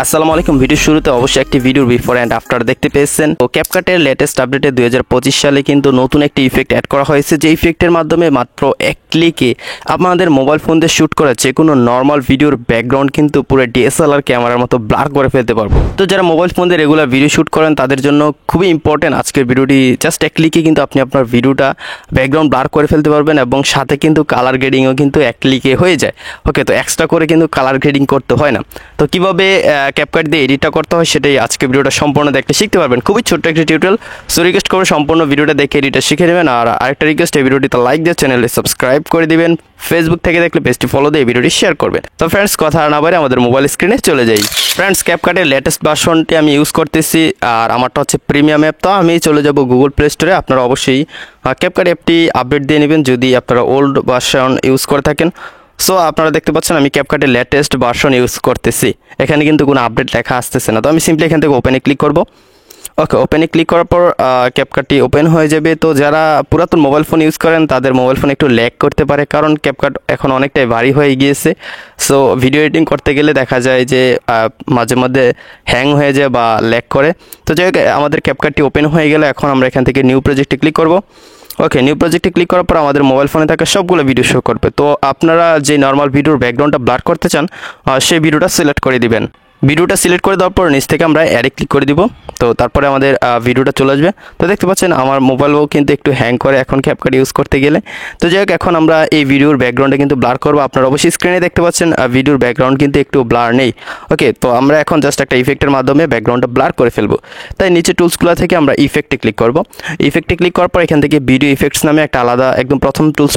আসসালামু আলাইকুম। ভিডিও শুরুতে অবশ্যই একটি ভিডিওর বিফোর অ্যান্ড আফটার দেখতে পেয়েছেন। তো ক্যাপকাটের লেটেস্ট আপডেটে 2025 সালে কিন্তু নতুন একটি ইফেক্ট অ্যাড করা হয়েছে, যে ইফেক্টের মাধ্যমে মাত্র এক ক্লিকে আপনাদের মোবাইল ফোন দিয়ে শ্যুট করা যে কোনো নর্মাল ভিডিওর ব্যাকগ্রাউন্ড কিন্তু পুরো ডিএসএলআর ক্যামেরার মতো ব্লার করে ফেলতে পারবো। তো যারা মোবাইল ফোন দিয়ে রেগুলার ভিডিও শ্যুট করেন তাদের জন্য খুবই ইম্পর্টেন্ট আজকের ভিডিওটি। জাস্ট এক ক্লিকে কিন্তু আপনি আপনার ভিডিওটা ব্যাকগ্রাউন্ড ব্লার করে ফেলতে পারবেন এবং সাথে কিন্তু কালার গ্রেডিংও কিন্তু এক ক্লিকে হয়ে যায়। ওকে, তো এক্সট্রা করে কিন্তু কালার গ্রেডিং করতে হয় না। তো কীভাবে ক্যাপকাট দিয়ে এডিটটা করতে হয় সেটাই আজকে ভিডিওটা সম্পূর্ণ দেখতে শিখতে পারবেন। খুবই ছোট্ট একটি টিউটোরিয়াল, সো রিকোয়েস্ট করবো সম্পূর্ণ ভিডিওটা দেখে এডিটটা শিখে নেবেন। আর আরেকটা রিকোয়েস্ট, এই ভিডিওটিতে লাইক দিয়ে চ্যানেলে সাবস্ক্রাইব করে দিবেন। ফেসবুক থেকে দেখলে পেজটি ফলো দিয়ে ভিডিওটি শেয়ার করবেন। তো ফ্রেন্ডস, কথা না বাইরে আমাদের মোবাইল স্ক্রিনে চলে যাই। ফ্রেন্ডস, ক্যাপকাটের লেটেস্ট ভার্সনটি আমি ইউজ করতেছি, আর আমারটা হচ্ছে প্রিমিয়াম অ্যাপ। তো আমি চলে যাব গুগল প্লে স্টোরে। আপনারা অবশ্যই ক্যাপকাট অ্যাপটি আপডেট দিয়ে নেবেন যদি আপনারা ওল্ড ভার্সন ইউজ করে থাকেন। সো আপনারা দেখতে পাচ্ছেন আমি ক্যাপকাটের লেটেস্ট ভার্সন ইউজ করতেছি। এখানে কিন্তু কোনো আপডেট লেখা আসতেছে না। তো আমি সিম্পলি এখান থেকে ওপেনে ক্লিক করব। ওকে, ওপেনে ক্লিক করার পর ক্যাপকাটটি ওপেন হয়ে যাবে। তো যারা পুরাতন মোবাইল ফোন ইউজ করেন তাদের মোবাইল ফোন একটু ল্যাগ করতে পারে, কারণ ক্যাপকাট এখন অনেকটাই ভারী হয়ে গিয়েছে। সো ভিডিও এডিটিং করতে গেলে দেখা যায় যে মাঝে মধ্যে হ্যাং হয়ে যায় বা ল্যাগ করে। তো যাই হোক, আমাদের ক্যাপকাটটি ওপেন হয়ে গেলে এখন আমরা এখান থেকে নিউ প্রজেক্টে ক্লিক করব। ওকে, নিউ প্রজেক্টে ক্লিক করার পর আমাদের মোবাইল ফোনে থাকা সবগুলো ভিডিও শো করবে। তো আপনারা যে নর্মাল ভিডিওর ব্যাকগ্রাউন্ডটা ব্লার করতে চান সেই ভিডিওটা সিলেক্ট করে দিবেন। ভিডিওটা সিলেক্ট করে দেওয়ার পর নিচ থেকে আমরা অ্যাডে ক্লিক করে দিব। তো তারপরে আমাদের ভিডিওটা চলে আসবে। তো দেখতে পাচ্ছেন আমার মোবাইলও কিন্তু একটু হ্যাং করে এখন ক্যাপকাট ইউজ করতে গেলে। তো যাই হোক, এখন আমরা এই ভিডিওর ব্যাকগ্রাউন্ডে কিন্তু ব্লার করবো। আপনারা অবশ্যই স্ক্রিনে দেখতে পাচ্ছেন ভিডিওর ব্যাকগ্রাউন্ড কিন্তু একটু ব্লার নেই। ওকে, তো আমরা এখন জাস্ট একটা ইফেক্টের মাধ্যমে ব্যাকগ্রাউন্ডটা ব্লার করে ফেলবো। তাই নিচে টুলসগুলো থেকে আমরা ইফেক্টে ক্লিক করব। ইফেক্টে ক্লিক করার পর এখান থেকে ভিডিও ইফেক্টস নামে একটা আলাদা একদম প্রথম টুলস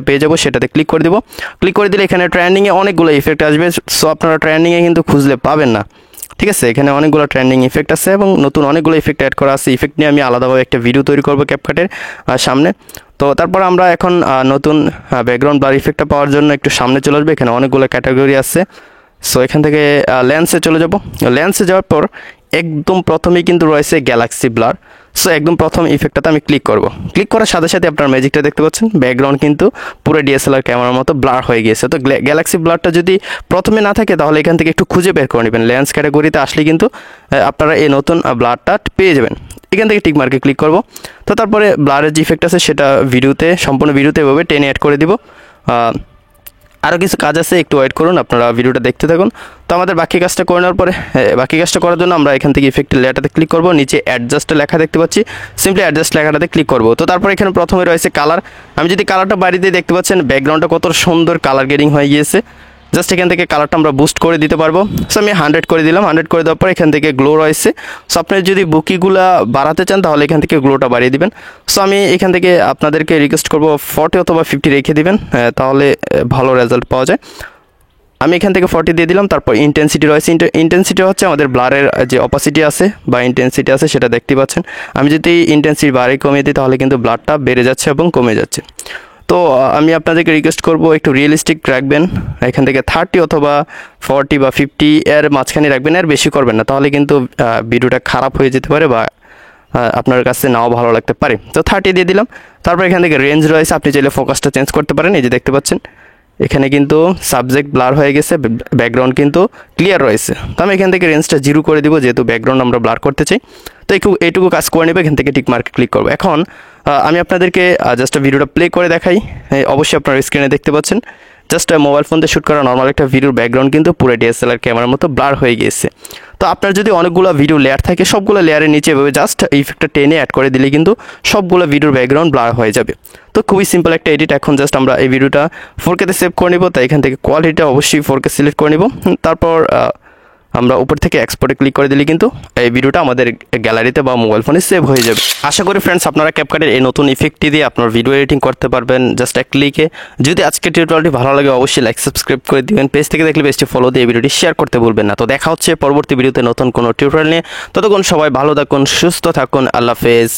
পেয়ে যাবো, সেটাতে ক্লিক করে দেবো। ক্লিক করে দিলে এখানে ট্রেন্ডিংয়ে অনেকগুলো ইফেক্ট আসবে। সো আপনারা ট্রেন্ডিংয়ে কিন্তু খুঁজলে পাবেন না, ঠিক আছে? এখানে অনেকগুলো ট্রেন্ডিং ইফেক্ট আছে এবং নতুন অনেকগুলো ইফেক্ট অ্যাড করা আছে। ইফেক্ট নিয়ে আমি আলাদাভাবে একটা ভিডিও তৈরি করবো ক্যাপকাটের সামনে। তো তারপর আমরা এখন নতুন ব্যাকগ্রাউন্ড ব্লার ইফেক্টটা পাওয়ার জন্য একটু সামনে চলে আসবে। এখানে অনেকগুলো ক্যাটাগরি আছে। সো এখান থেকে লেন্সে চলে যাব। লেন্সে যাওয়ার পর একদম প্রথমেই কিন্তু রয়েছে গ্যালাক্সি ব্লার। সো একদম প্রথম ইফেক্টটাতে আমি ক্লিক করব। ক্লিক করার সাথে সাথে আপনার ম্যাজিকটা দেখতে পাচ্ছেন, ব্যাকগ্রাউন্ড কিন্তু পুরো ডিএসএলআর ক্যামেরার মতো ব্লার হয়ে গিয়েছে। তো গ্যালাক্সি ব্লারটা যদি প্রথমে না থাকে তাহলে এখান থেকে একটু খুঁজে বের করে নেবেন। লেন্স ক্যাটাগরিতে আসলে কিন্তু আপনারা এই নতুন ব্লারটা পেয়ে যাবেন। এখান থেকে টিক মার্কে ক্লিক করব। তো তারপরে ব্লারের যে ইফেক্ট আছে সেটা সম্পূর্ণ ভিডিওতে এভাবে টেনে অ্যাড করে দিব। আরও কিছু কাজ আছে, একটু ওয়েট করুন, আপনারা ভিডিওটা দেখতে থাকুন। তো আমাদের বাকি কাজটা করে নেওয়ার পরে বাকি কাজটা করার জন্য আমরা এখান থেকে ইফেক্টের লেয়ারটাতে ক্লিক করব। নিচে অ্যাডজাস্ট লেখা দেখতে পাচ্ছি, সিম্পলি অ্যাডজাস্ট লেখাটাতে ক্লিক করব। তো তারপর এখানে প্রথমে রয়েছে কালার। আমি যদি কালারটা বাড়িয়ে দিয়ে দেখতে পাচ্ছেন ব্যাকগ্রাউন্ডটা কত সুন্দর কালার গ্রেডিং হয়ে গিয়েছে। জাস্ট এখান থেকে কালারটা আমরা বুস্ট করে দিতে পারবো। সো আমি 100 করে দিলাম। 100 করে দেওয়ার পর এখান থেকে গ্লো রয়েছে। সো আপনি যদি বুকিগুলা বাড়াতে চান তাহলে এখান থেকে গ্লোটা বাড়িয়ে দিবেন। সো আমি এখান থেকে আপনাদেরকে রিকোয়েস্ট করবো 40 অথবা 50 রেখে দিবেন, তাহলে ভালো রেজাল্ট পাওয়া যায়। আমি এখান থেকে 40 দিয়ে দিলাম। তারপর ইন্টেন্সিটি রয়েছে। ইন্টেন্সিটি হচ্ছে আমাদের ব্লারের যে অপাসিটি আছে বা ইন্টেন্সিটি আছে সেটা দেখতে পাচ্ছেন। আমি যদি ইন্টেন্সিটি বাড়ি কমিয়ে দিই তাহলে কিন্তু ব্লারটা বেড়ে যাচ্ছে এবং কমে যাচ্ছে। তো আমি আপনাদেরকে রিকোয়েস্ট করব একটু রিয়েলিস্টিক রাখবেন। এখান থেকে 30 অথবা 40 বা 50 এর মাঝখানে রাখবেন, আর বেশি করবেন না, তাহলে কিন্তু ভিডিওটা খারাপ হয়ে যেতে পারে বা আপনার কাছে নাও ভালো লাগতে পারে। তো 30 দিয়ে দিলাম। তারপর এখান থেকে রেঞ্জ রয়েছে, আপনি চাইলে ফোকাসটা চেঞ্জ করতে পারেন। এই যে দেখতে পাচ্ছেন এখানে কিন্তু সাবজেক্ট ব্লার হয়ে গেছে, ব্যাকগ্রাউন্ড কিন্তু ক্লিয়ার রয়েছে। তো আমি এখান থেকে রেঞ্জটা 0 করে দিব, যেহেতু ব্যাকগ্রাউন্ড আমরা ব্লার করতে চাই। তো এইটুকু কাজ করে নেবে। এখান থেকে টিক মার্কে ক্লিক করবো। এখন আমি আপনাদেরকে জাস্ট ভিডিওটা প্লে করে দেখাই। অবশ্যই আপনারা স্ক্রিনে দেখতে পাচ্ছেন জাস্ট মোবাইল ফোন দিয়ে শ্যুট করা নর্মাল একটা ভিডিওর ব্যাকগ্রাউন্ড কিন্তু পুরো ডিএসএলআর ক্যামেরার মতো ব্লার হয়ে গিয়েছে। তো আপনার যদি অনেকগুলো ভিডিও লেয়ার থাকে, সবগুলো লেয়ারের নিচে এভাবে জাস্ট ইফেক্টটা টেনে অ্যাড করে দিলে কিন্তু সবগুলো ভিডিওর ব্যাকগ্রাউন্ড ব্লার হয়ে যাবে। তো খুবই সিম্পল একটা এডিট। এখন জাস্ট আমরা এই ভিডিওটা 4K তে সেভ করে নিব। তাই এখান থেকে কোয়ালিটিটা অবশ্যই 4K সিলেক্ট করে নিব। তারপর আমরা উপর থেকে এক্সপোর্টে ক্লিক করে দিলে কিন্তু এই ভিডিওটা আমাদের গ্যালারিতে বা মোবাইল ফোনে সেভ হয়ে যাবে। আশা করি ফ্রেন্ডস আপনারা ক্যাপকাটের এই নতুন ইফেক্টটি দিয়ে আপনার ভিডিও এডিটিং করতে পারবেন জাস্ট এক ক্লিকে। যদি আজকের টিউটোরিয়ালটি ভালো লাগে অবশ্যই লাইক সাবস্ক্রাইব করে দিবেন। পেজ থেকে দেখলে পেজটি ফলো দিয়ে ভিডিওটি শেয়ার করতে ভুলবেন না। তো দেখা হচ্ছে পরবর্তী ভিডিওতে নতুন কোনো টিউটোরিয়াল নিয়ে। ততক্ষণ সবাই ভালো থাকুন, সুস্থ থাকুন। আল্লাহ হাফেজ।